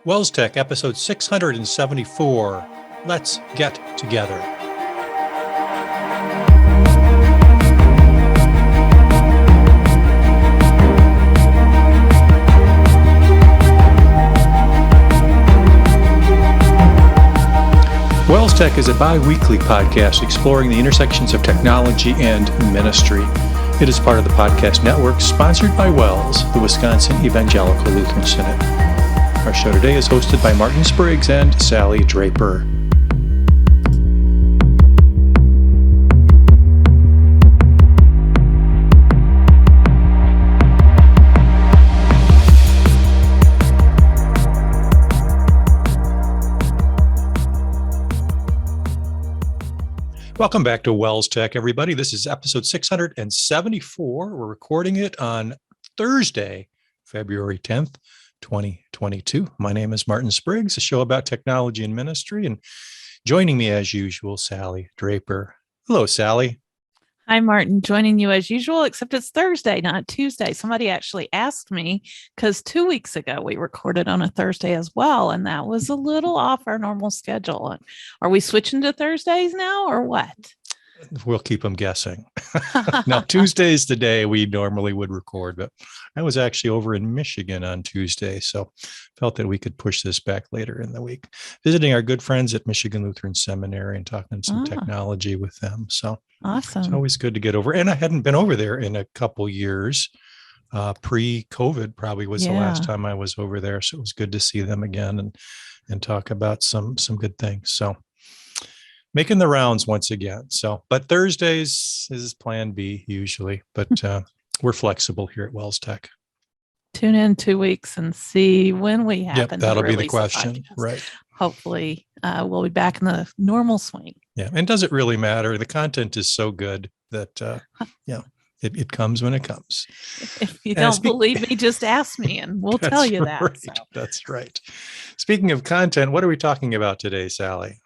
WELSTech, episode 674. Let's get together. WELSTech is a bi-weekly podcast exploring the intersections of technology and ministry. It is part of the podcast network sponsored by WELS, the Wisconsin Evangelical Lutheran Synod. Our show today is hosted by Martin Spriggs and Sally Draper. Welcome back to WELSTech, everybody. This is episode 674. We're recording it on Thursday, February 10th, 2022. My name is Martin Spriggs, a show about technology and ministry, and joining me as usual, Sally Draper. Hello, Sally. Hi, Martin. Joining you as usual, except it's Thursday, not Tuesday. Somebody actually asked me because 2 weeks ago we recorded on a Thursday as well, and that was a little off our normal schedule. Are we switching to Thursdays now or what? We'll keep them guessing. Now, Tuesday's the day we normally would record, but I was actually over in Michigan on Tuesday, so felt that we could push this back later in the week, visiting our good friends at Michigan Lutheran Seminary and talking some technology with them. So awesome. It's always good to get over. And I hadn't been over there in a couple years. Pre-COVID probably was the last time I was over there. So it was good to see them again and talk about some good things. So making the rounds once again. So, but Thursdays is plan B usually, but we're flexible here at WELSTech. Tune in 2 weeks and see when we happen. Yep, that'll be the question, right? Hopefully, we'll be back in the normal swing. Yeah, and does it really matter? The content is so good that it comes when it comes. If you don't believe me, just ask me, and we'll tell you that. Right. So. That's right. Speaking of content, what are we talking about today, Sally?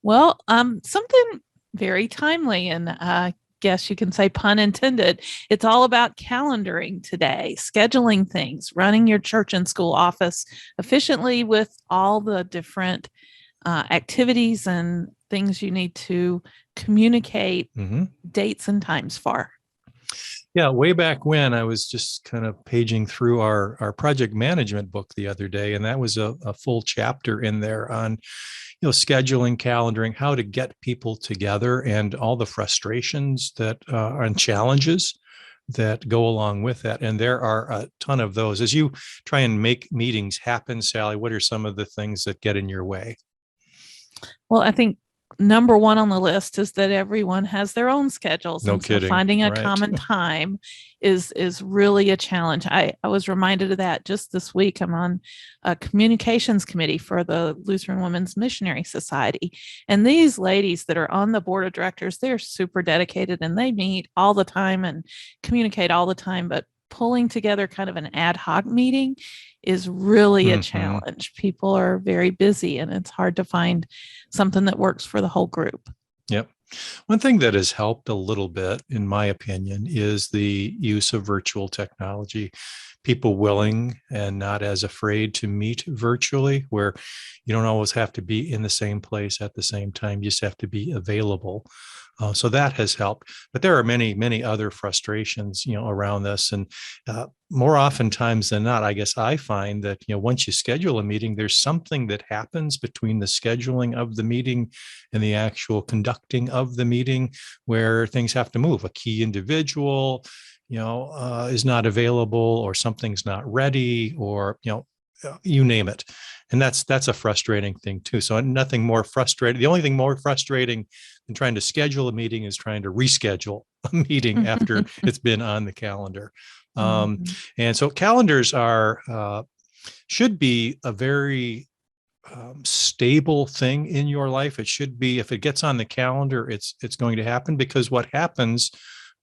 Well, something very timely, and I guess you can say pun intended. It's all about calendaring today, scheduling things, running your church and school office efficiently with all the different activities and things you need to communicate dates and times for. Yeah, way back when I was just kind of paging through our project management book the other day, and that was a full chapter in there on, scheduling, calendaring, how to get people together, and all the frustrations that and challenges that go along with that. And there are a ton of those. As you try and make meetings happen, Sally, what are some of the things that get in your way? Well, I think number one on the list is that everyone has their own schedules. No kidding. So finding a common time is really a challenge. I was reminded of that just this week. I'm on a communications committee for the Lutheran Women's Missionary Society. And these ladies that are on the board of directors, they're super dedicated and they meet all the time and communicate all the time. But pulling together kind of an ad hoc meeting is really a challenge. People are very busy and it's hard to find something that works for the whole group. Yep. One thing that has helped a little bit, in my opinion, is the use of virtual technology. People willing and not as afraid to meet virtually, where you don't always have to be in the same place at the same time. You just have to be available. So that has helped. But there are many, many other frustrations, around this. And more oftentimes than not, I guess I find that, once you schedule a meeting, there's something that happens between the scheduling of the meeting and the actual conducting of the meeting where things have to move. A key individual, is not available, or something's not ready, or, you name it. And that's a frustrating thing too. So nothing more frustrating. The only thing more frustrating than trying to schedule a meeting is trying to reschedule a meeting after it's been on the calendar. And so calendars should be a very stable thing in your life. It should be, if it gets on the calendar, it's going to happen, because what happens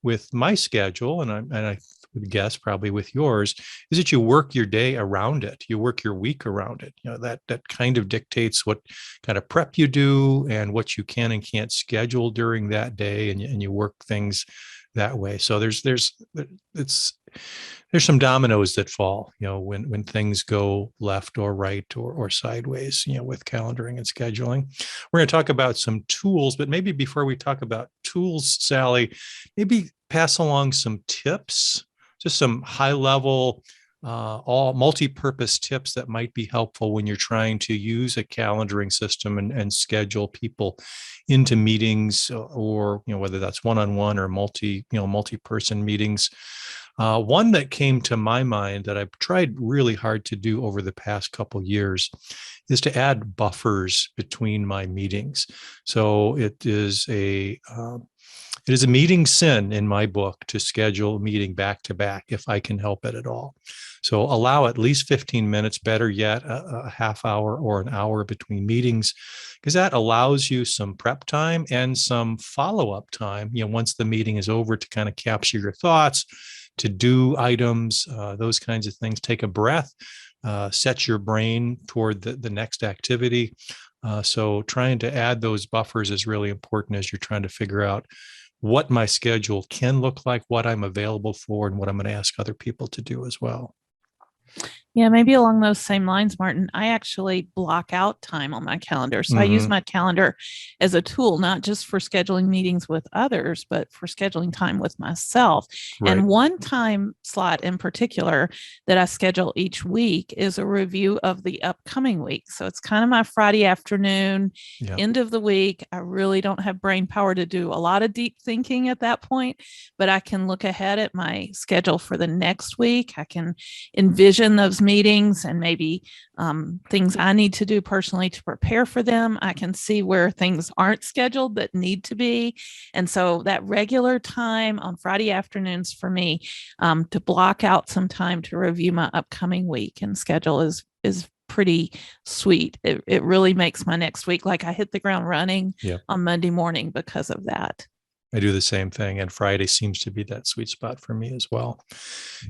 with my schedule, and I would guess probably with yours, is that you work your day around it. You work your week around it. That kind of dictates what kind of prep you do and what you can and can't schedule during that day, and you work things that way. So it's there's some dominoes that fall, when things go left or right or sideways, with calendaring and scheduling. We're going to talk about some tools, but maybe before we talk about tools, Sally, maybe pass along some tips, just some high level, all multi-purpose tips that might be helpful when you're trying to use a calendaring system and schedule people into meetings, or whether that's one-on-one or multi-person meetings. One that came to my mind that I've tried really hard to do over the past couple years is to add buffers between my meetings. So it is a meeting sin in my book to schedule a meeting back to back if I can help it at all. So allow at least 15 minutes, better yet, a half hour or an hour between meetings, because that allows you some prep time and some follow-up time, once the meeting is over, to kind of capture your thoughts, to do items, those kinds of things. Take a breath, set your brain toward the next activity. So trying to add those buffers is really important as you're trying to figure out what my schedule can look like, what I'm available for, and what I'm going to ask other people to do as well. Yeah, maybe along those same lines, Martin, I actually block out time on my calendar. So I use my calendar as a tool, not just for scheduling meetings with others, but for scheduling time with myself. Right. And one time slot in particular that I schedule each week is a review of the upcoming week. So it's kind of my Friday afternoon, end of the week. I really don't have brain power to do a lot of deep thinking at that point, but I can look ahead at my schedule for the next week. I can envision those meetings and maybe things I need to do personally to prepare for them. I can see where things aren't scheduled that need to be. And so that regular time on Friday afternoons for me to block out some time to review my upcoming week and schedule is pretty sweet. It really makes my next week like I hit the ground running on Monday morning because of that. I do the same thing, and Friday seems to be that sweet spot for me as well.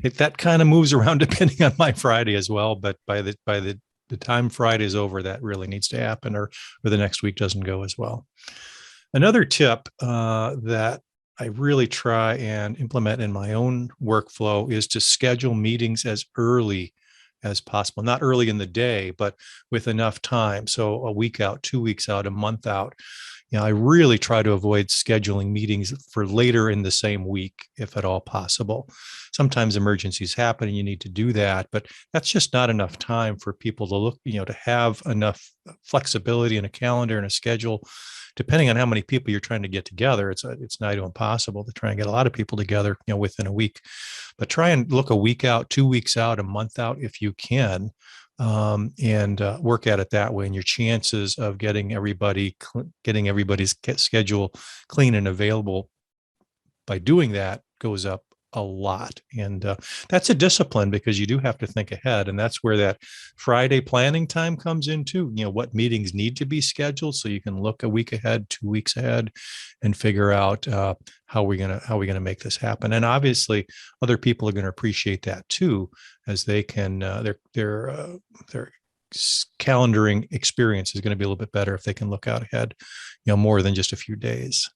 That kind of moves around depending on my Friday as well, but by the time Friday is over, that really needs to happen, or the next week doesn't go as well. Another tip that I really try and implement in my own workflow is to schedule meetings as early as possible, not early in the day, but with enough time. So a week out, 2 weeks out, a month out. I really try to avoid scheduling meetings for later in the same week, if at all possible. Sometimes emergencies happen and you need to do that, but that's just not enough time for people to look, to have enough flexibility in a calendar and a schedule. Depending on how many people you're trying to get together, it's nigh to impossible to try and get a lot of people together, within a week. But try and look a week out, 2 weeks out, a month out if you can, and work at it that way. And your chances of getting everybody's schedule clean and available by doing that goes up a lot. And that's a discipline, because you do have to think ahead. And that's where that Friday planning time comes into, what meetings need to be scheduled, so you can look a week ahead, 2 weeks ahead, and figure out how we're gonna make this happen. And obviously other people are going to appreciate that too, as they can their calendaring experience is going to be a little bit better if they can look out ahead, more than just a few days.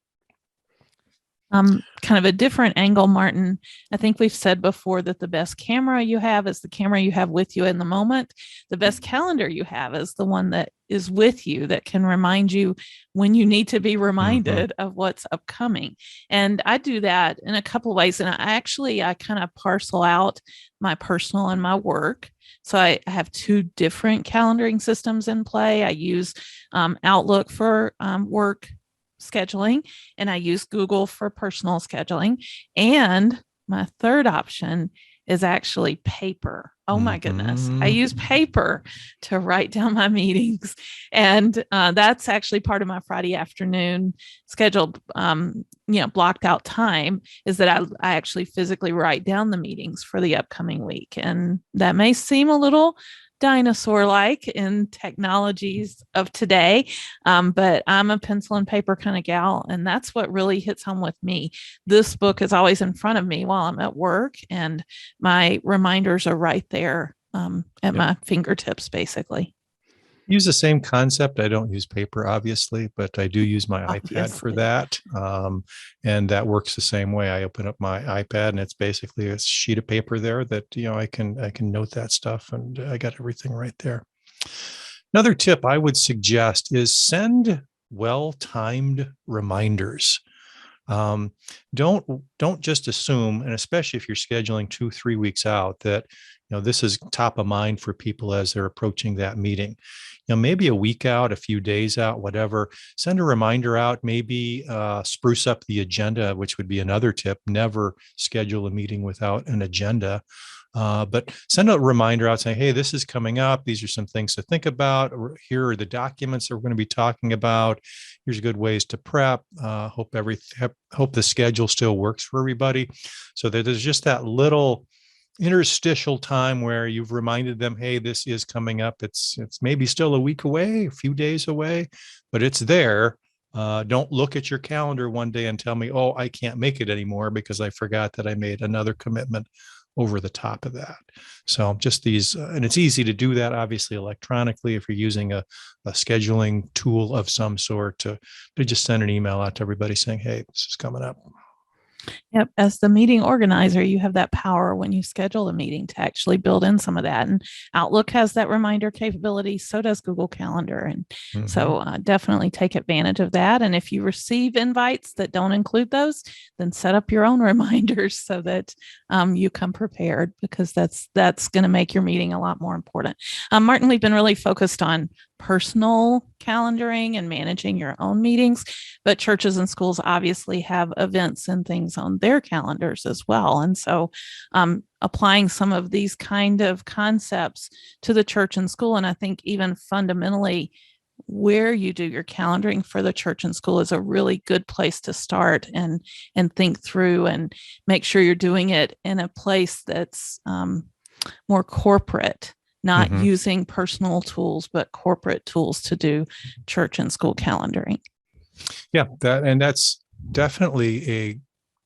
Kind of a different angle, Martin. I think we've said before that the best camera you have is the camera you have with you in the moment. The best calendar you have is the one that is with you, that can remind you when you need to be reminded of what's upcoming. And I do that in a couple of ways. And I kind of parcel out my personal and my work. So I have two different calendaring systems in play. I use Outlook for work scheduling, and I use Google for personal scheduling. And my third option is actually paper. Oh my goodness. I use paper to write down my meetings. And that's actually part of my Friday afternoon scheduled, blocked out time, is that I actually physically write down the meetings for the upcoming week. And that may seem a little dinosaur-like in technologies of today, but I'm a pencil and paper kind of gal, and that's what really hits home with me. This book is always in front of me while I'm at work, and my reminders are right there at my fingertips, basically. Use the same concept. I don't use paper, obviously, but I do use my iPad for Obviously. that. And that works the same way. I open up my iPad and it's basically a sheet of paper there that, I can note that stuff, and I got everything right there. Another tip I would suggest is send well-timed reminders. Um, don't just assume, and especially if you're scheduling 2-3 weeks out, that this is top of mind for people as they're approaching that meeting. Maybe a week out, a few days out, whatever. Send a reminder out. Maybe spruce up the agenda, which would be another tip. Never schedule a meeting without an agenda. But send a reminder out saying, hey, this is coming up. These are some things to think about. Here are the documents that we're going to be talking about. Here's good ways to prep. Hope the schedule still works for everybody. So that there's just that little interstitial time where you've reminded them, hey, this is coming up. It's maybe still a week away, a few days away, but it's there. Don't look at your calendar one day and tell me, oh, I can't make it anymore because I forgot that I made another commitment over the top of that. So just these, and it's easy to do that, obviously, electronically, if you're using a scheduling tool of some sort, to just send an email out to everybody saying, hey, this is coming up. Yep. As the meeting organizer, you have that power when you schedule a meeting to actually build in some of that. And Outlook has that reminder capability. So does Google Calendar. And so definitely take advantage of that. And if you receive invites that don't include those, then set up your own reminders so that you come prepared, because that's going to make your meeting a lot more important. Martin, we've been really focused on personal calendaring and managing your own meetings, but churches and schools obviously have events and things on their calendars as well. And so applying some of these kind of concepts to the church and school, and I think even fundamentally where you do your calendaring for the church and school, is a really good place to start and think through and make sure you're doing it in a place that's more corporate, not using personal tools, but corporate tools to do church and school calendaring. Yeah, that's definitely a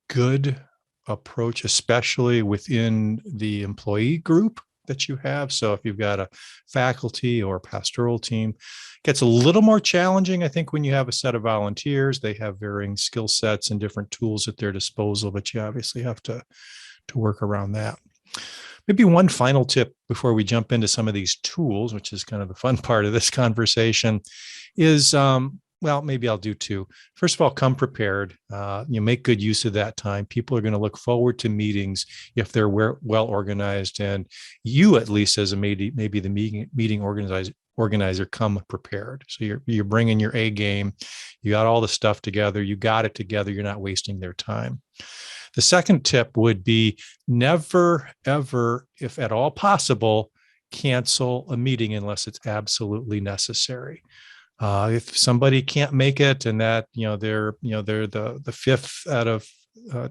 good approach, especially within the employee group that you have. So if you've got a faculty or pastoral team, it gets a little more challenging, I think, when you have a set of volunteers. They have varying skill sets and different tools at their disposal, but you obviously have to work around that. Maybe one final tip before we jump into some of these tools, which is kind of the fun part of this conversation, is, well, maybe I'll do two. First of all, come prepared. Make good use of that time. People are going to look forward to meetings if they're well organized, and you, at least as a maybe the meeting organizer, come prepared. So you're bringing your A game. You got all the stuff together. You got it together. You're not wasting their time. The second tip would be never, ever, if at all possible, cancel a meeting unless it's absolutely necessary. If somebody can't make it, and that they're the fifth out of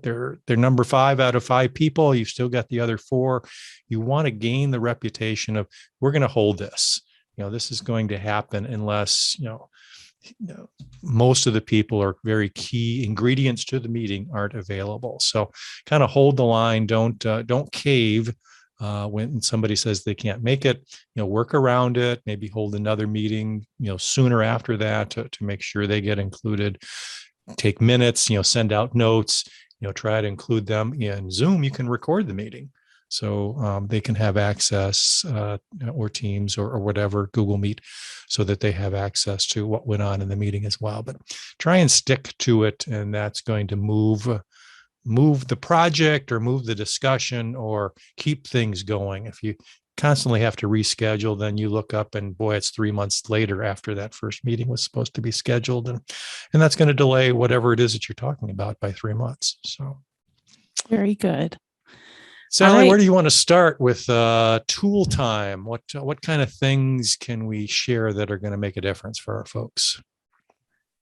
they're number 5 out of 5 people, you've still got the other 4. You want to gain the reputation of, we're going to hold this. This is going to happen unless most of the people are very key ingredients to the meeting aren't available. So kind of hold the line. Don't cave when somebody says they can't make it. Work around it. Maybe hold another meeting sooner after that to make sure they get included. Take minutes. Send out notes. Try to include them in Zoom. You can record the meeting, so they can have access, or Teams or whatever, Google Meet, so that they have access to what went on in the meeting as well. But try and stick to it, and that's going to move the project or move the discussion or keep things going. If you constantly have to reschedule, then you look up and boy, it's 3 months later after that first meeting was supposed to be scheduled, and that's going to delay whatever it is that you're talking about by 3 months. So very good. Sally, right. Where do you want to start with tool time? What kind of things can we share that are going to make a difference for our folks?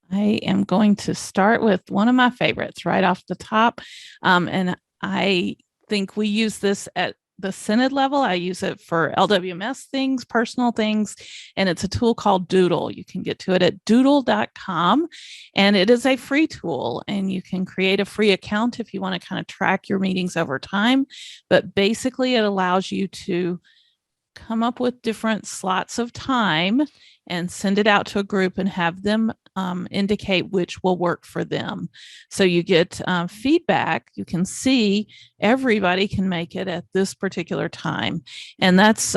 I am going to start with one of my favorites right off the top. And I think we use this at the Synod level. I use it for LWMS things, personal things, and it's a tool called Doodle. You can get to it at doodle.com, and it is a free tool, and you can create a free account if you want to kind of track your meetings over time. But basically, it allows you to come up with different slots of time and send it out to a group and have them indicate which will work for them. So you get feedback. You can see everybody can make it at this particular time. And that's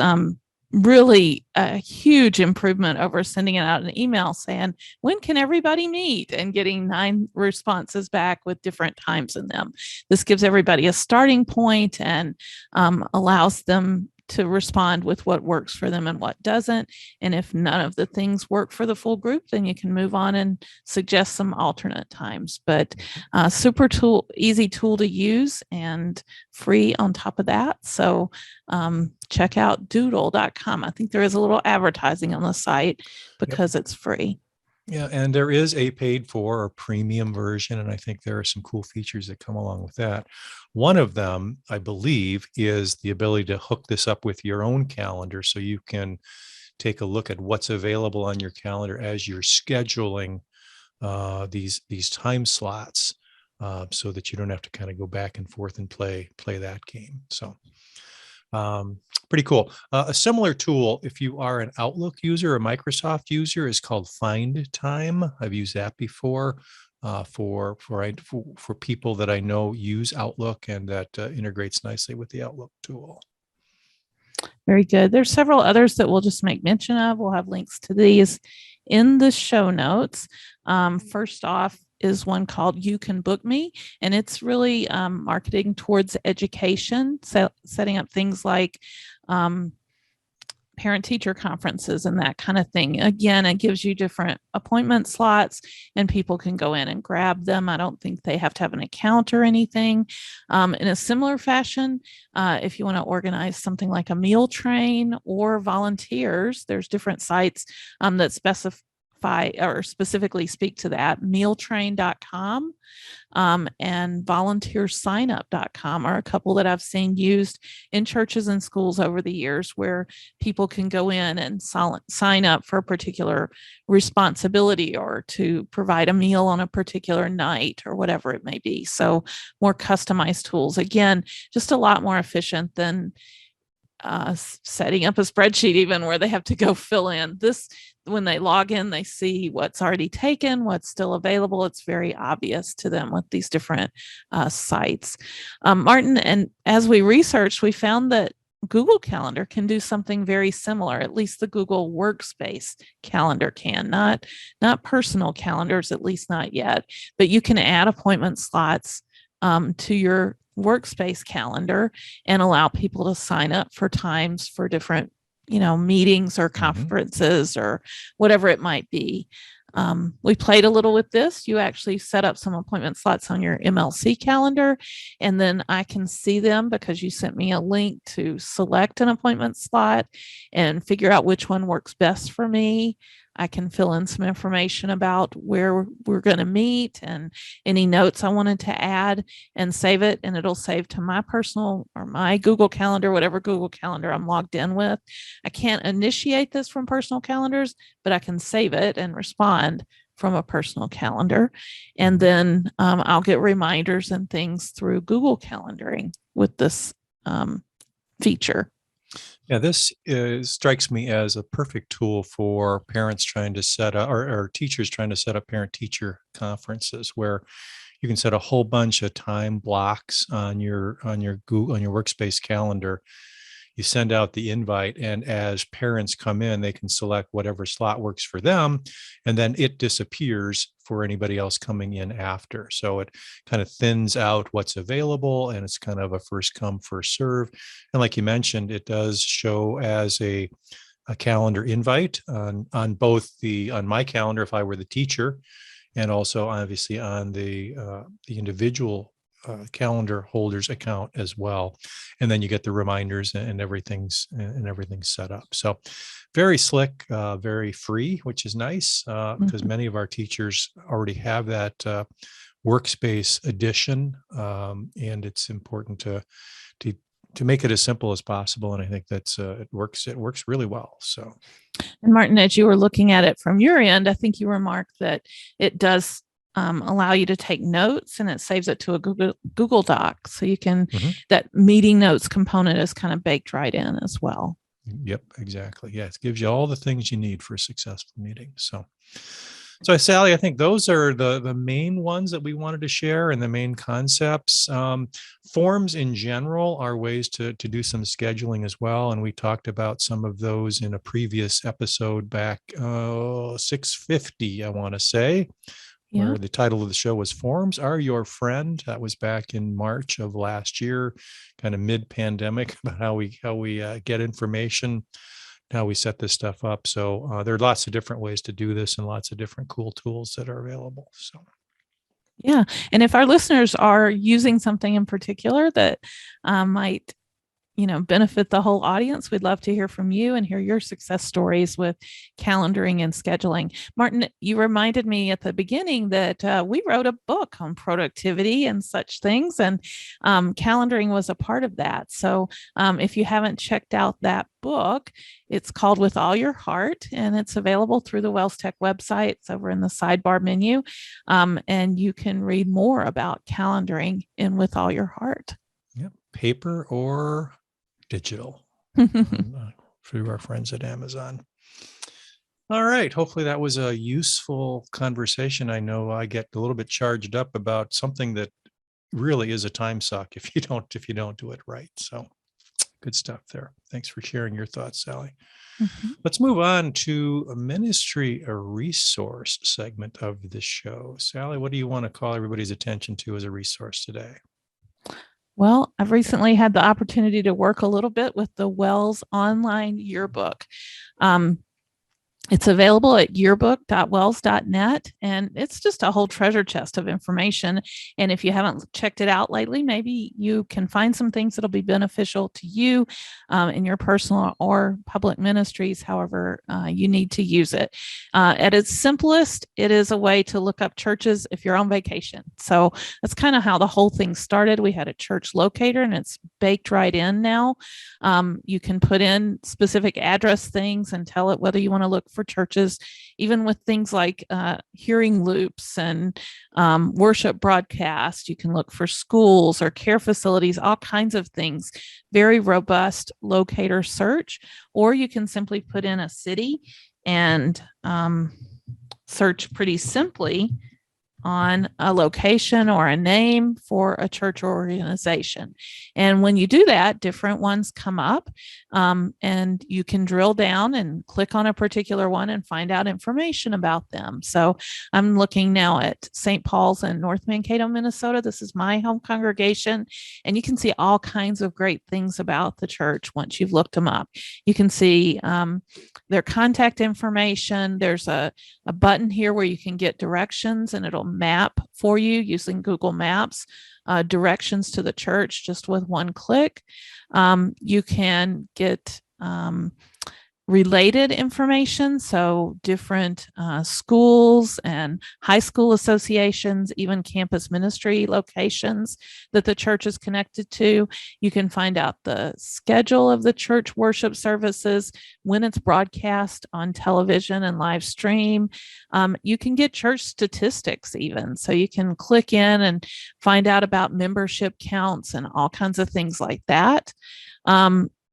really a huge improvement over sending it out an email saying, when can everybody meet, and getting 9 responses back with different times in them. This gives everybody a starting point and allows them to respond with what works for them and what doesn't. And if none of the things work for the full group, then you can move on and suggest some alternate times. But super easy tool to use and free on top of that. So check out doodle.com. I think there is a little advertising on the site because it's free. Yeah, and there is a paid for or premium version, and I think there are some cool features that come along with that. One of them, I believe, is the ability to hook this up with your own calendar, so you can take a look at what's available on your calendar as you're scheduling these time slots, so that you don't have to kind of go back and forth and play that game. So pretty cool. A similar tool, if you are an Outlook user or Microsoft user, is called Find Time. I've used that before for people that I know use Outlook, and that integrates nicely with the Outlook tool. Very good. There's several others that we'll just make mention of. We'll have links to these in the show notes. First off is one called You Can Book Me, and it's really marketing towards education, so setting up things like parent-teacher conferences and that kind of thing. Again, it gives you different appointment slots and people can go in and grab them. I don't think they have to have an account or anything. In a similar fashion, if you want to organize something like a meal train or volunteers, there's different sites that specify or specifically speak to that. Mealtrain.com and volunteersignup.com are a couple that I've seen used in churches and schools over the years, where people can go in and sign up for a particular responsibility or to provide a meal on a particular night or whatever it may be. So more customized tools. Again, just a lot more efficient than setting up a spreadsheet, even, where they have to go fill in this. When they log in, they see what's already taken, what's still available. It's very obvious to them with these different sites. Martin, and as we researched, we found that Google Calendar can do something very similar. At least the Google Workspace Calendar can, not personal calendars, at least not yet. But you can add appointment slots to your Workspace calendar and allow people to sign up for times for different meetings or conferences or whatever it might be. We played a little with this. You actually set up some appointment slots on your MLC calendar, and then I can see them because you sent me a link to select an appointment slot and figure out which one works best for me. I can fill in some information about where we're going to meet and any notes I wanted to add and save it. And it'll save to my personal or my Google Calendar, whatever Google Calendar I'm logged in with. I can't initiate this from personal calendars, but I can save it and respond from a personal calendar. And then I'll get reminders and things through Google Calendaring with this feature. Yeah, this strikes me as a perfect tool for parents trying to set up, or teachers trying to set up parent-teacher conferences, where you can set a whole bunch of time blocks on your Workspace calendar. You send out the invite, and as parents come in, they can select whatever slot works for them, and then it disappears for anybody else coming in after. So it kind of thins out what's available, and it's kind of a first come, first serve. And like you mentioned, it does show as a calendar invite on my calendar if I were the teacher, and also obviously on the individual calendar holder's account as well. And then you get the reminders and everything's set up. So very slick, very free, which is nice because many of our teachers already have that Workspace edition, and it's important to make it as simple as possible. And I think that's it works really well. So, and Martin, as you were looking at it from your end, I think you remarked that it does allow you to take notes, and it saves it to a Google Doc. So you can, that meeting notes component is kind of baked right in as well. Yep, exactly. Yeah, it gives you all the things you need for a successful meeting. So Sally, I think those are the main ones that we wanted to share and the main concepts. Forms in general are ways to do some scheduling as well. And we talked about some of those in a previous episode back 650, I want to say, Yeah. where the title of the show was Forms Are Your Friend. That was back in March of last year, kind of mid-pandemic, about how we get information, how we set this stuff up. So there are lots of different ways to do this and lots of different cool tools that are available. So Yeah. And if our listeners are using something in particular that might benefit the whole audience, we'd love to hear from you and hear your success stories with calendaring and scheduling. Martin, you reminded me at the beginning that we wrote a book on productivity and such things, and calendaring was a part of that. So if you haven't checked out that book, it's called With All Your Heart, and it's available through the WELSTech website. It's over in the sidebar menu, and you can read more about calendaring in With All Your Heart. Yep, paper or digital through our friends at Amazon. All right. Hopefully that was a useful conversation. I know I get a little bit charged up about something that really is a time suck if you don't do it right. So good stuff there. Thanks for sharing your thoughts, Sally. Mm-hmm. Let's move on to a ministry, a resource segment of the show. Sally, what do you want to call everybody's attention to as a resource today? Well, I've recently had the opportunity to work a little bit with the WELS Online Yearbook. It's available at yearbook.wels.net, and it's just a whole treasure chest of information. And if you haven't checked it out lately, maybe you can find some things that'll be beneficial to you in your personal or public ministries, however you need to use it. At its simplest, it is a way to look up churches if you're on vacation. So that's kind of how the whole thing started. We had a church locator, and it's baked right in now. You can put in specific address things and tell it whether you want to look for churches, even with things like hearing loops and worship broadcast. You can look for schools or care facilities, all kinds of things. Very robust locator search. Or you can simply put in a city and search pretty simply on a location or a name for a church or organization. And when you do that, different ones come up, and you can drill down and click on a particular one and find out information about them. So I'm looking now at St. Paul's in North Mankato, Minnesota. This is my home congregation, and you can see all kinds of great things about the church once you've looked them up. You can see their contact information. There's a button here where you can get directions, and it'll map for you using Google Maps, directions to the church just with one click. You can get related information, so different schools and high school associations, even campus ministry locations that the church is connected to. You can find out the schedule of the church worship services, when it's broadcast on television and live stream. You can get church statistics even, so you can click in and find out about membership counts and all kinds of things like that.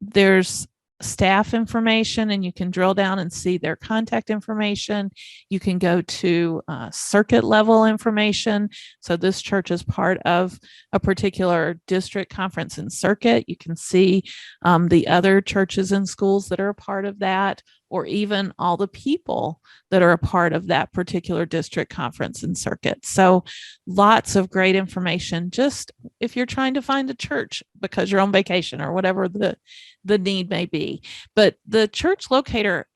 There's staff information, and you can drill down and see their contact information. You can go to circuit level information. So this church is part of a particular district conference and circuit. You can see the other churches and schools that are a part of that, or even all the people that are a part of that particular district conference and circuit. So lots of great information, just if you're trying to find a church because you're on vacation or whatever the need may be. But the church locator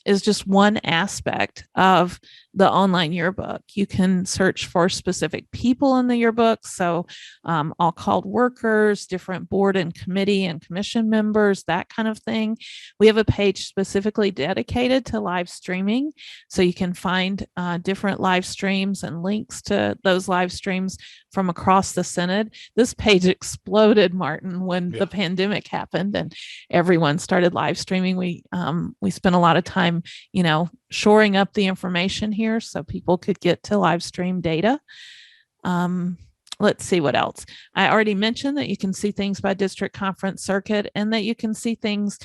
is just one aspect of the online yearbook. You can search for specific people in the yearbook. So all called workers, different board and committee and commission members, that kind of thing. We have a page specifically dedicated to live streaming. So you can find different live streams and links to those live streams from across the synod. This page exploded, Martin, when the pandemic happened and everyone started live streaming. We spent a lot of time, shoring up the information here so people could get to live stream data. let's see what else. I already mentioned that you can see things by district conference circuit and that you can see things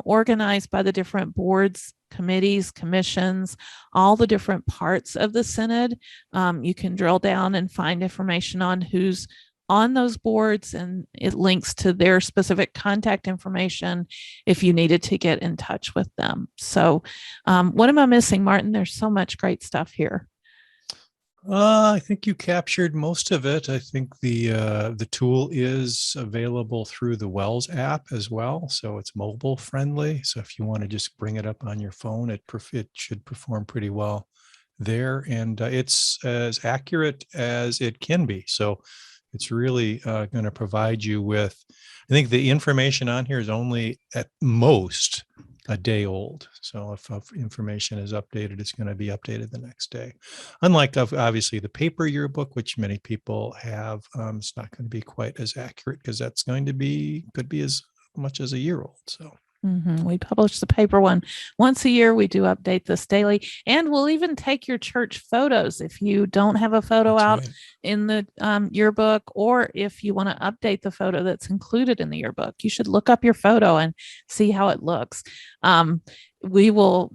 organized by the different boards, committees, commissions, all the different parts of the synod. You can drill down and find information on who's on those boards, and it links to their specific contact information if you needed to get in touch with them. So what am I missing, Martin? There's so much great stuff here. I think you captured most of it. I think the tool is available through the WELS app as well, so it's mobile friendly. So if you want to just bring it up on your phone, it should perform pretty well there, and it's as accurate as it can be. So it's really going to provide you with, I think the information on here is only at most a day old. So if information is updated, it's going to be updated the next day. Unlike obviously the paper yearbook, which many people have, it's not going to be quite as accurate because that's going to be, could be as much as a year old. So we publish the paper one once a year. We do update this daily, and we'll even take your church photos if you don't have a photo out in the yearbook, or if you want to update the photo that's included in the yearbook. You should look up your photo and see how it looks. We will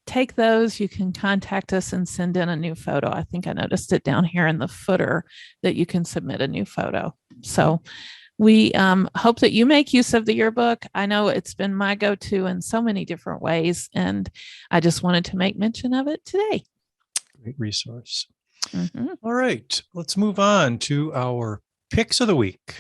take those. You can contact us and send in a new photo. I think I noticed it down here in the footer that you can submit a new photo. So we hope that you make use of the yearbook. I know it's been my go-to in so many different ways, and I just wanted to make mention of it today. Great resource. All right, let's move on to our picks of the week.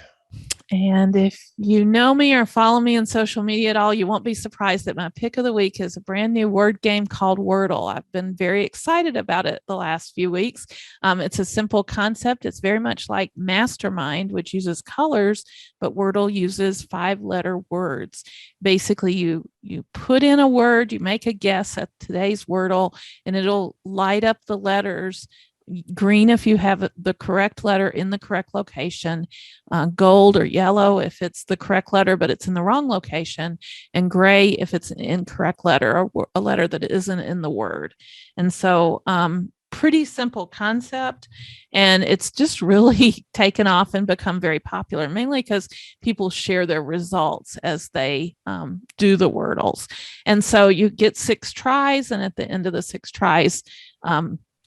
And if you know me or follow me on social media at all, you won't be surprised that my pick of the week is a brand new word game called Wordle. I've been very excited about it the last few weeks. It's a simple concept. It's very much like Mastermind, which uses colors, but Wordle uses 5-letter words. Basically, you put in a word, you make a guess at today's Wordle, and it'll light up the letters. Green if you have the correct letter in the correct location, gold or yellow if it's the correct letter but it's in the wrong location, and gray if it's an incorrect letter or a letter that isn't in the word. And so pretty simple concept, and it's just really taken off and become very popular, mainly because people share their results as they do the Wordles. And so you get 6 tries, and at the end of the 6 tries,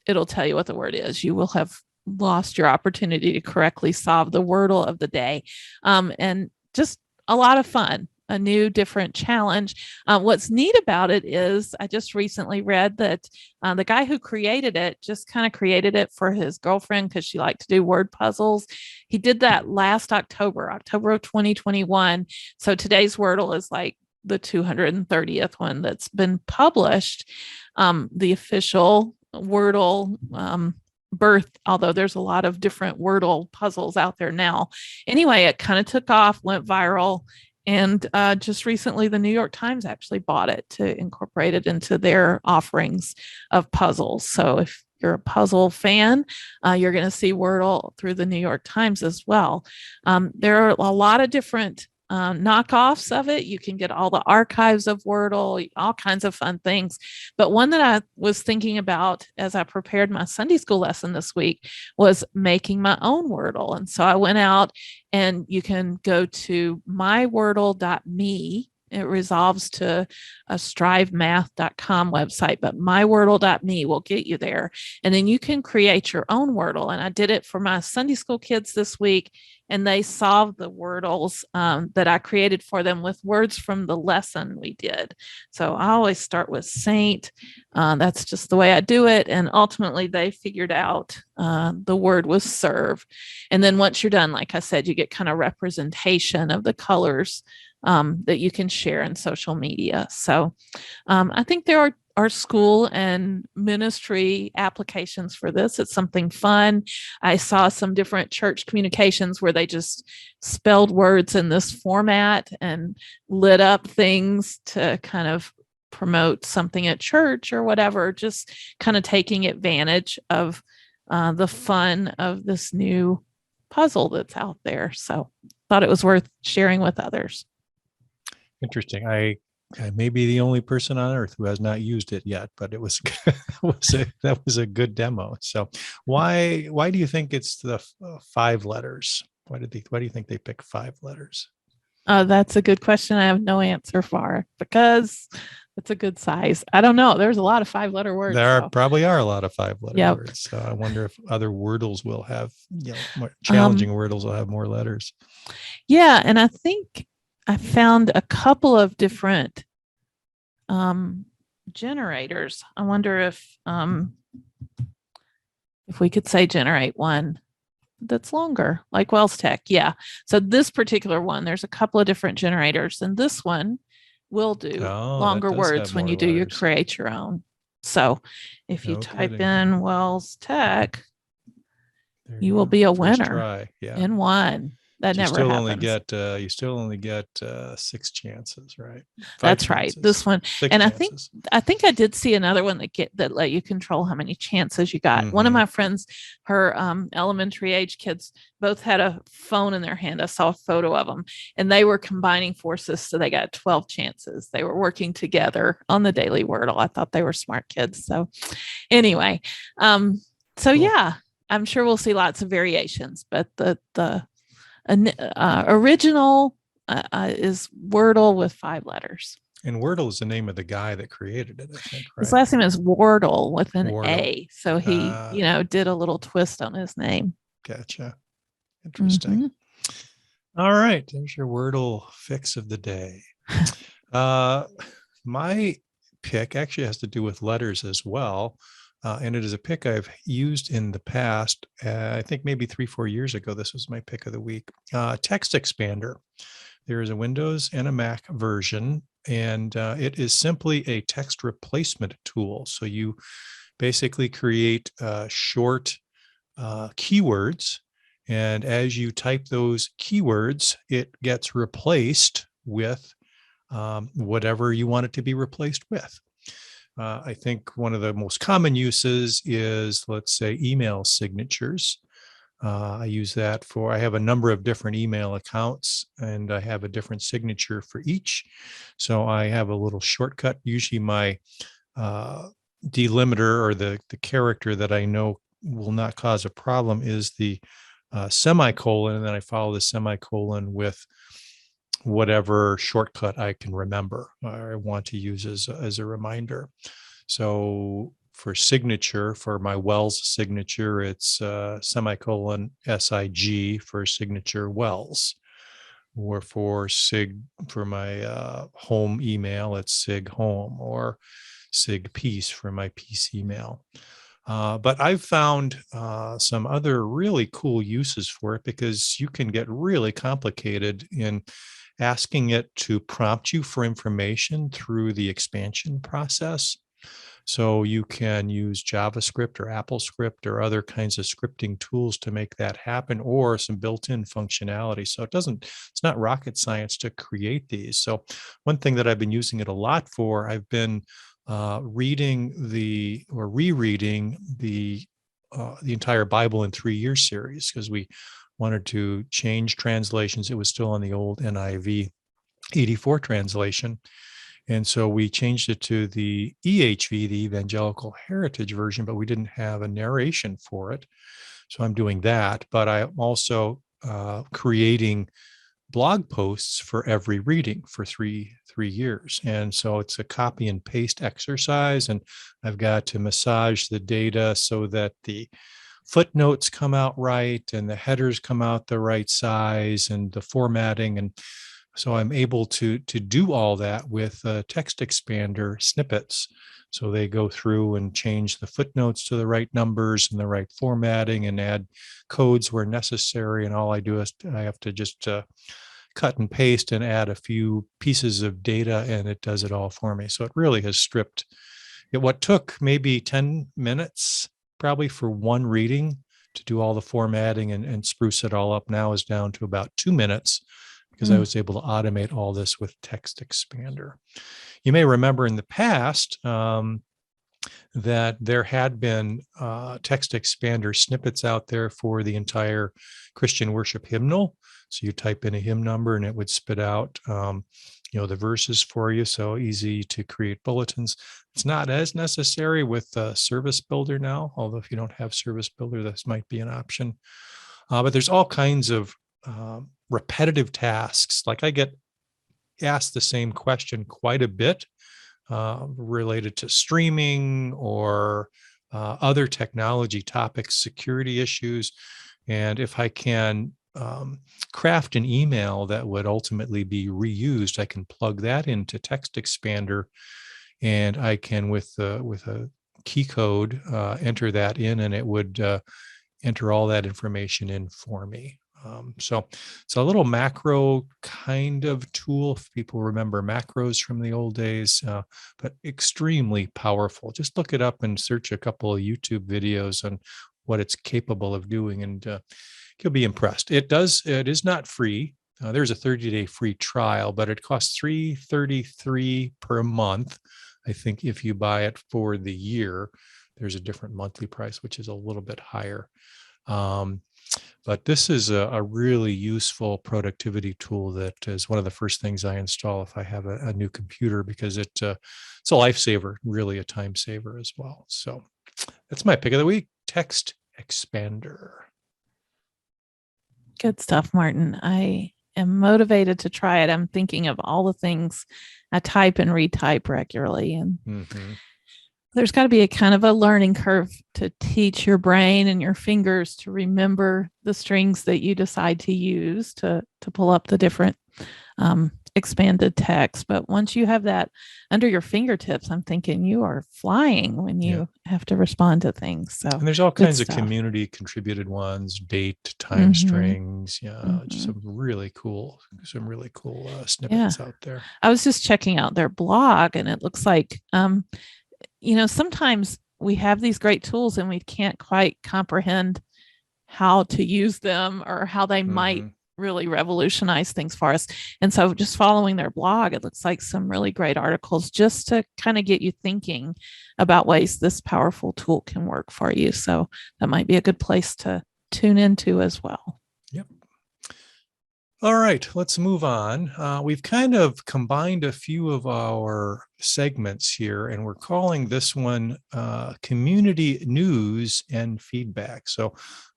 it'll tell you what the word is. You will have lost your opportunity to correctly solve the Wordle of the day. And just a lot of fun, a new, different challenge. What's neat about it is I just recently read that the guy who created it just kind of created it for his girlfriend because she liked to do word puzzles. He did that last October of 2021. So today's Wordle is like the 230th one that's been published. The official Wordle birth, although there's a lot of different Wordle puzzles out there now. Anyway, it kind of took off, went viral, and just recently the New York Times actually bought it to incorporate it into their offerings of puzzles. So if you're a puzzle fan, you're going to see Wordle through the New York Times as well. There are a lot of different knockoffs of it. You can get all the archives of Wordle, all kinds of fun things. But one that I was thinking about as I prepared my Sunday school lesson this week was making my own Wordle. And so I went out, and you can go to mywordle.me. It resolves to a strivemath.com website, but mywordle.me will get you there. And then you can create your own Wordle. And I did it for my Sunday school kids this week, and they solved the Wordles that I created for them with words from the lesson we did. So I always start with saint. That's just the way I do it. And ultimately, they figured out the word was serve. And then once you're done, like I said, you get kind of representation of the colors that you can share in social media. So I think there are school and ministry applications for this. It's something fun. I saw some different church communications where they just spelled words in this format and lit up things to kind of promote something at church or whatever, just kind of taking advantage of the fun of this new puzzle that's out there. So thought it was worth sharing with others. Interesting. I I may be the only person on earth who has not used it yet, but it was, that was a good demo. So why do you think it's the 5 letters? Why do you think they picked 5 letters? That's a good question. I have no answer for because it's a good size. I don't know. There's a lot of 5-letter words. Probably are a lot of 5-letter Yep. words. So I wonder if other Wordles will have, more Um, challenging Wordles will have more letters. Yeah, and I think I found a couple of different generators. I wonder if we could say generate one that's longer, like WELSTech. Yeah. So this particular one, there's a couple of different generators, and this one will do longer words when you do your create your own. So if you type in WELSTech, you will be a winner in one. That never happens. You still only get 6 chances, right? That's right. This one, and I think I did see another one that let you control how many chances you got. One of my friends, her elementary age kids, both had a phone in their hand. I saw a photo of them, and they were combining forces, so they got 12 chances. They were working together on the daily Wordle. I thought they were smart kids. So, anyway, so cool. Yeah, I'm sure we'll see lots of variations, but the original is Wordle with 5 letters. And Wordle is the name of the guy that created it, I think, right? His last name is Wordle with an A. So he, did a little twist on his name. Gotcha. Interesting. All right. There's your Wordle fix of the day. My pick actually has to do with letters as well. And it is a pick I've used in the past. I think maybe 3-4 years ago, this was my pick of the week. Text Expander. There is a Windows and a Mac version, and it is simply a text replacement tool. So you basically create short keywords, and as you type those keywords, it gets replaced with whatever you want it to be replaced with. I think one of the most common uses is, let's say, email signatures. I use that I have a number of different email accounts, and I have a different signature for each. So I have a little shortcut. Usually my delimiter, or the character that I know will not cause a problem, is the semicolon, and then I follow the semicolon with whatever shortcut I can remember or I want to use as a reminder. So for signature, for my WELS signature, it's semicolon SIG for signature WELS. Or for my home email, it's SIG home, or SIG peace for my peace email. But I've found some other really cool uses for it, because you can get really complicated in asking it to prompt you for information through the expansion process. So you can use JavaScript or AppleScript or other kinds of scripting tools to make that happen, or some built-in functionality. So it's not rocket science to create these. So one thing that I've been using it a lot for, I've been rereading the entire Bible in 3 year series, because we wanted to change translations. It was still on the old NIV 84 translation. And so we changed it to the EHV, the Evangelical Heritage Version, but we didn't have a narration for it. So I'm doing that, but I'm also creating blog posts for every reading for three years. And so it's a copy and paste exercise, and I've got to massage the data so that the footnotes come out right and the headers come out the right size, and the formatting. And so I'm able to do all that with Text Expander snippets. So they go through and change the footnotes to the right numbers and the right formatting, and add codes where necessary. And all I do is I have to just cut and paste and add a few pieces of data, and it does it all for me. So it really has stripped it. What took maybe 10 minutes probably for one reading to do all the formatting and spruce it all up, now is down to about 2 minutes, because I was able to automate all this with Text Expander. You may remember in the past that there had been Text Expander snippets out there for the entire Christian worship hymnal. So you type in a hymn number and it would spit out the verses for you. So easy to create bulletins. It's not as necessary with Service Builder now, although if you don't have Service Builder, this might be an option. But there's all kinds of repetitive tasks. Like I get asked the same question quite a bit related to streaming or other technology topics, security issues. And if I can craft an email that would ultimately be reused, I can plug that into Text Expander, and I can, with a key code, enter that in, and it would enter all that information in for me. So it's a little macro kind of tool, if people remember macros from the old days, but extremely powerful. Just look it up and search a couple of YouTube videos on what it's capable of doing, and you'll be impressed. It is not free. There's a 30-day free trial, but it costs $3.33 per month. I think if you buy it for the year, there's a different monthly price, which is a little bit higher. But this is a really useful productivity tool that is one of the first things I install if I have a new computer, because it's a lifesaver, really a time saver as well. So that's my pick of the week, Text Expander. Good stuff, Martin. I am motivated to try it. I'm thinking of all the things I type and retype regularly, and there's got to be a kind of a learning curve to teach your brain and your fingers to remember the strings that you decide to use to pull up the different expanded text. But once you have that under your fingertips, I'm thinking you are flying when you have to respond to things. So, and there's all kinds of community contributed ones, date, time strings, just some really cool snippets out there. I was just checking out their blog, and it looks like sometimes we have these great tools and we can't quite comprehend how to use them or how they might really revolutionize things for us. And so just following their blog, it looks like some really great articles just to kind of get you thinking about ways this powerful tool can work for you. So that might be a good place to tune into as well. Yep. All right, let's move on. We've kind of combined a few of our segments here, and we're calling this one Community News and Feedback. So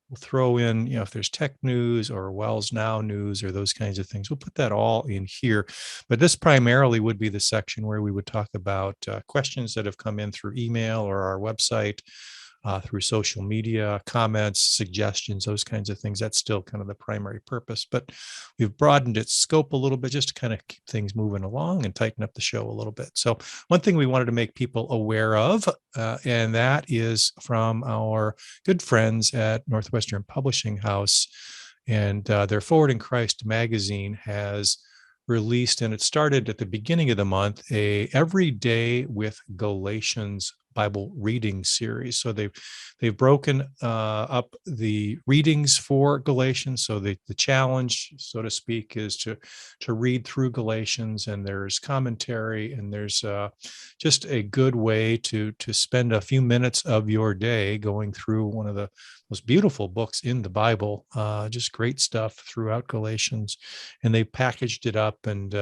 we'll throw in, if there's tech news or WELS Now news or those kinds of things, we'll put that all in here. But this primarily would be the section where we would talk about questions that have come in through email or our website, through social media, comments, suggestions, those kinds of things. That's still kind of the primary purpose, but we've broadened its scope a little bit just to kind of keep things moving along and tighten up the show a little bit. So one thing we wanted to make people aware of, and that is from our good friends at Northwestern Publishing House, and their Forward in Christ magazine has released, and it started at the beginning of the month, a Every Day with Galatians Bible reading series. So they've broken up the readings for Galatians. So the challenge, so to speak, is to read through Galatians, and there's commentary, and there's just a good way to spend a few minutes of your day going through one of the most beautiful books in the Bible. Just great stuff throughout Galatians, and they packaged it up and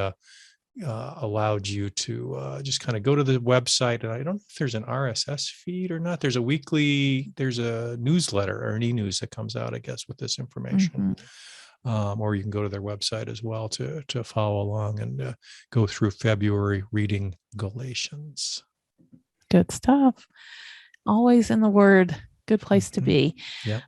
allowed you to just kind of go to the website. And I don't know if there's an RSS feed or not. There's a newsletter or an e-news that comes out, I guess, with this information. Or you can go to their website as well to follow along and go through February reading Galatians. Good stuff. Always in the Word. Good place to be. Yeah.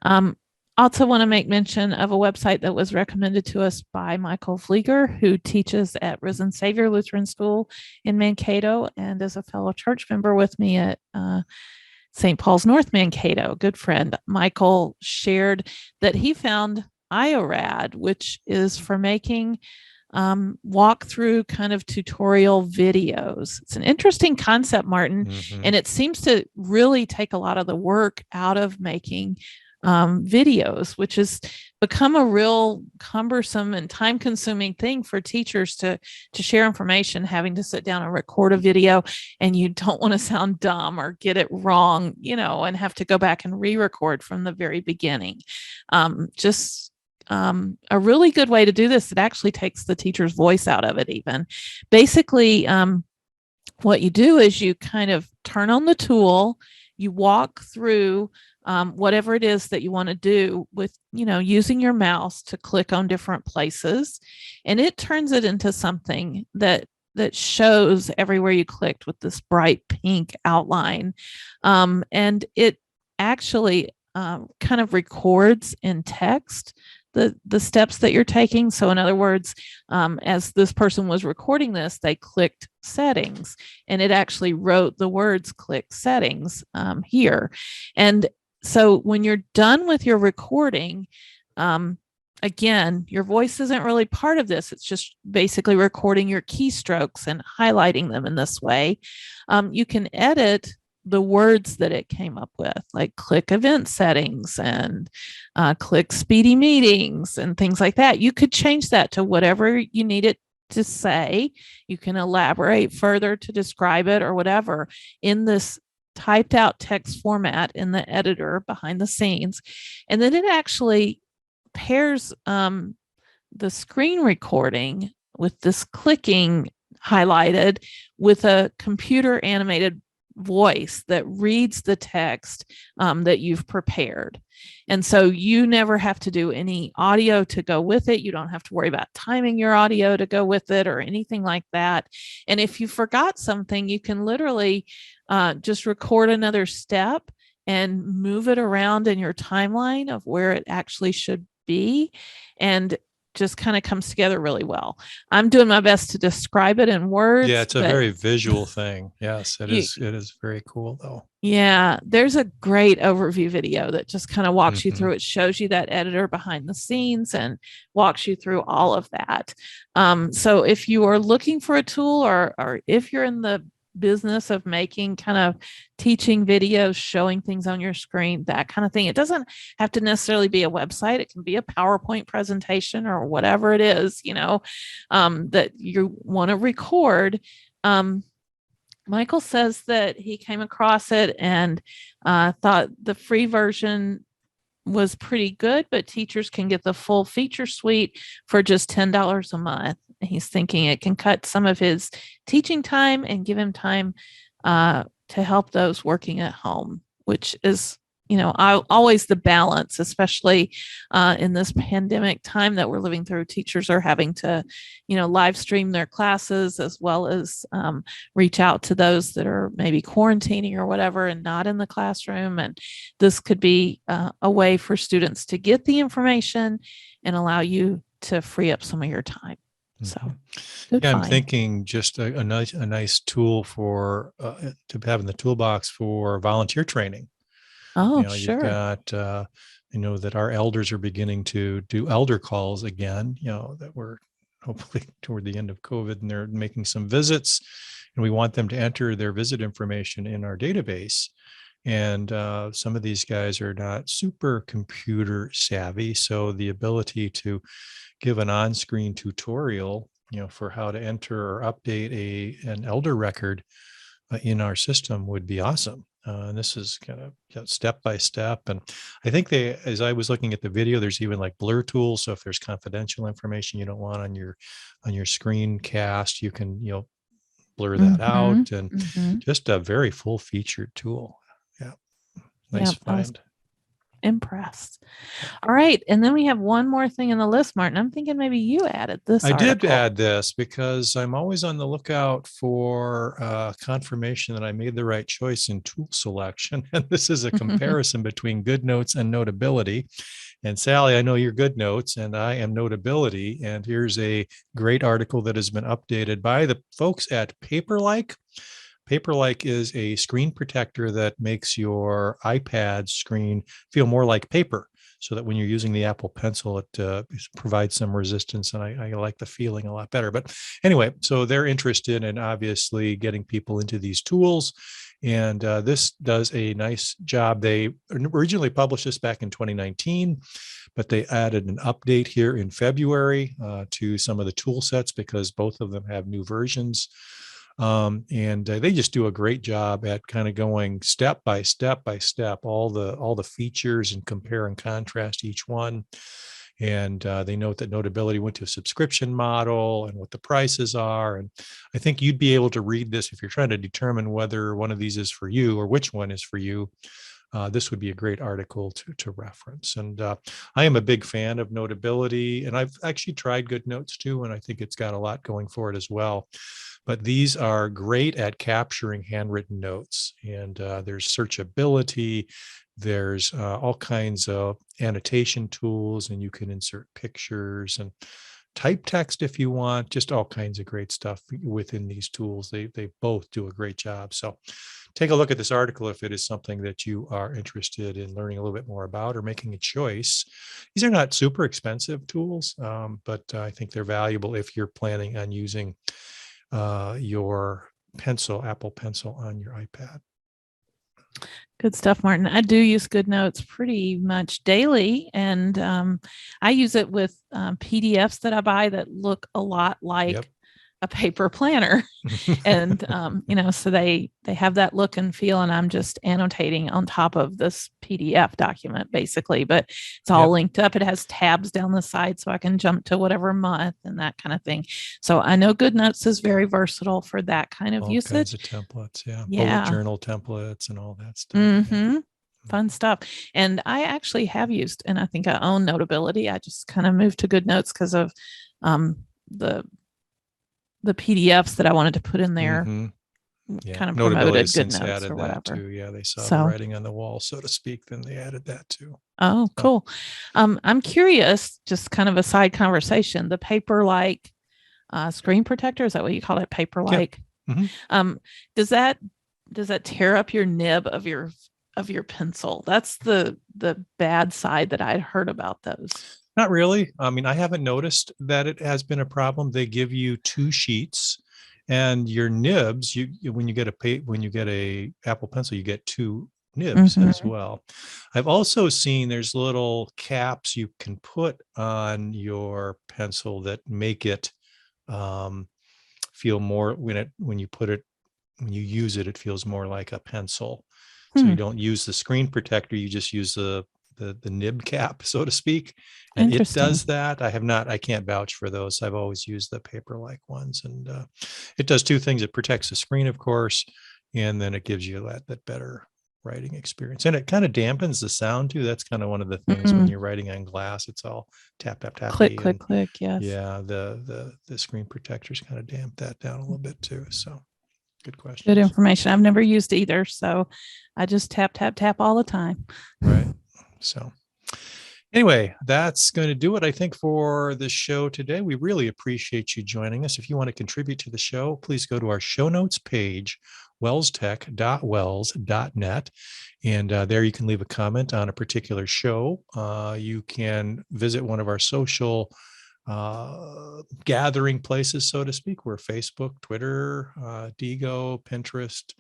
Also want to make mention of a website that was recommended to us by Michael Vlieger, who teaches at Risen Savior Lutheran School in Mankato and is a fellow church member with me at St. Paul's North Mankato. Good friend. Michael shared that he found Iorad, which is for making walkthrough kind of tutorial videos. It's an interesting concept, Martin, and it seems to really take a lot of the work out of making videos, which has become a real cumbersome and time-consuming thing for teachers to share information, having to sit down and record a video, and you don't want to sound dumb or get it wrong, and have to go back and re-record from the very beginning. Just a really good way to do this. It actually takes the teacher's voice out of it even. Basically, what you do is you kind of turn on the tool, you walk through whatever it is that you want to do with, using your mouse to click on different places, and it turns it into something that shows everywhere you clicked with this bright pink outline. And it actually kind of records in text the steps that you're taking. So in other words, as this person was recording this, they clicked settings, and it actually wrote the words click settings here. And so when you're done with your recording, again, your voice isn't really part of this. It's just basically recording your keystrokes and highlighting them in this way. You can edit the words that it came up with, like click event settings and click speedy meetings and things like that. You could change that to whatever you need it to say. You can elaborate further to describe it or whatever in this typed out text format in the editor behind the scenes. And then it actually pairs the screen recording with this clicking highlighted with a computer animated voice that reads the text that you've prepared. And so you never have to do any audio to go with it. You don't have to worry about timing your audio to go with it or anything like that. And if you forgot something, you can literally just record another step and move it around in your timeline of where it actually should be. And just kind of comes together really well. I'm doing my best to describe it in words. Yeah, it's a very visual thing. Yes, it is. It is very cool, though. Yeah, there's a great overview video that just kind of walks you through. It shows you that editor behind the scenes and walks you through all of that. So if you are looking for a tool, or if you're in the business of making kind of teaching videos, showing things on your screen, that kind of thing, it doesn't have to necessarily be a website. It can be a PowerPoint presentation or whatever it is, that you want to record. Michael says that he came across it and thought the free version was pretty good, but teachers can get the full feature suite for just $10 a month. He's thinking it can cut some of his teaching time and give him time to help those working at home, which is, always the balance, especially in this pandemic time that we're living through. Teachers are having to, live stream their classes, as well as reach out to those that are maybe quarantining or whatever and not in the classroom. And this could be a way for students to get the information and allow you to free up some of your time. So, yeah, I'm thinking just a nice tool for to have in the toolbox for volunteer training. Oh, sure. You've got, that our elders are beginning to do elder calls again, that we're hopefully toward the end of COVID, and they're making some visits, and we want them to enter their visit information in our database. And some of these guys are not super computer savvy. So the ability to give an on-screen tutorial, for how to enter or update an elder record in our system would be awesome. And this is kind of step by step. And I think as I was looking at the video, there's even like blur tools. So if there's confidential information you don't want on your screencast, you can, blur that out, and just a very full featured tool. Yeah. Nice find. Impressed. All right. And then we have one more thing in the list, Martin. I'm thinking maybe you added this. I did add this because I'm always on the lookout for confirmation that I made the right choice in tool selection. And this is a comparison between GoodNotes and Notability. And Sally, I know you're GoodNotes and I am Notability. And here's a great article that has been updated by the folks at Paperlike. Paperlike is a screen protector that makes your iPad screen feel more like paper, so that when you're using the Apple Pencil, it provides some resistance, and I like the feeling a lot better. But anyway, so they're interested in obviously getting people into these tools, and this does a nice job. They originally published this back in 2019, but they added an update here in February to some of the tool sets because both of them have new versions. And they just do a great job at kind of going step by step, all the features, and compare and contrast each one. And they note that Notability went to a subscription model and what the prices are. And I think you'd be able to read this if you're trying to determine whether one of these is for you or which one is for you. This would be a great article to reference. And I am a big fan of Notability, and I've actually tried GoodNotes too, and I think it's got a lot going for it as well. But these are great at capturing handwritten notes, and there's searchability. There's all kinds of annotation tools, and you can insert pictures and type text if you want, just all kinds of great stuff within these tools. They both do a great job. So take a look at this article if it is something that you are interested in learning a little bit more about or making a choice. These are not super expensive tools, but I think they're valuable if you're planning on using your pencil, Apple Pencil on your iPad. Good stuff, Martin. I do use GoodNotes pretty much daily, and I use it with PDFs that I buy that look a lot like a paper planner. And so they have that look and feel, and I'm just annotating on top of this PDF document basically, but it's all linked up. It has tabs down the side so I can jump to whatever month and that kind of thing. So I know GoodNotes is very versatile for that kind of usage. All kinds of templates, bullet journal templates and all that stuff. Mm-hmm. Fun stuff. And I actually have used, and I think I own Notability. I just kind of moved to GoodNotes because of the PDFs that I wanted to put in there. Kind of promoted GoodNotes or whatever. Too. They saw the writing on the wall, so to speak. Then they added that too. Oh, cool. I'm curious, just kind of a side conversation. The paper-like screen protector, is that what you call it? Paper-like. Does that tear up your nib of your pencil? That's the bad side that I'd heard about those. Not really. I mean, I haven't noticed that it has been a problem. They give you 2 sheets, and your nibs. When you get a Apple Pencil, you get 2 nibs as well. I've also seen there's little caps you can put on your pencil that make it feel more when you use it, it feels more like a pencil. So you don't use the screen protector, you just use the nib cap, so to speak, and it does that. I can't vouch for those. I've always used the paper-like ones, and it does 2 things. It protects the screen, of course, and then it gives you that better writing experience, and it kind of dampens the sound too. That's kind of one of the things when you're writing on glass. It's all tap tap tap, click click click. Yes. The screen protectors kind of damp that down a little bit too. So good question. Good information. I've never used either, so I just tap tap tap all the time. Right. So anyway, that's going to do it, I think, for the show today. We really appreciate you joining us. If you want to contribute to the show, please go to our show notes page, WELSTech.wels.net. And there you can leave a comment on a particular show. You can visit one of our social gathering places, so to speak. We're Facebook, Twitter, Digo, Pinterest,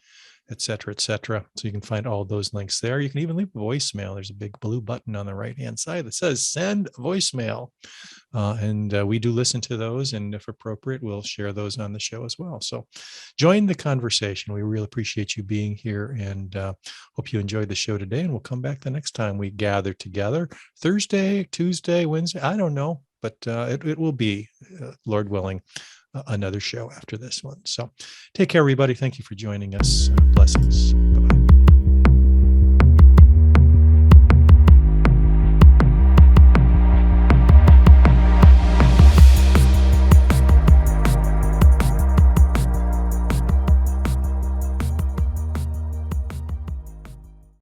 et cetera, et cetera. So you can find all those links there. You can even leave a voicemail. There's a big blue button on the right-hand side that says send voicemail. And we do listen to those. And if appropriate, we'll share those on the show as well. So join the conversation. We really appreciate you being here, and hope you enjoyed the show today. And we'll come back the next time we gather together. Thursday, Tuesday, Wednesday, I don't know, but it will be, Lord willing, another show after this one. So take care, everybody. Thank you for joining us. Blessings. Bye-bye.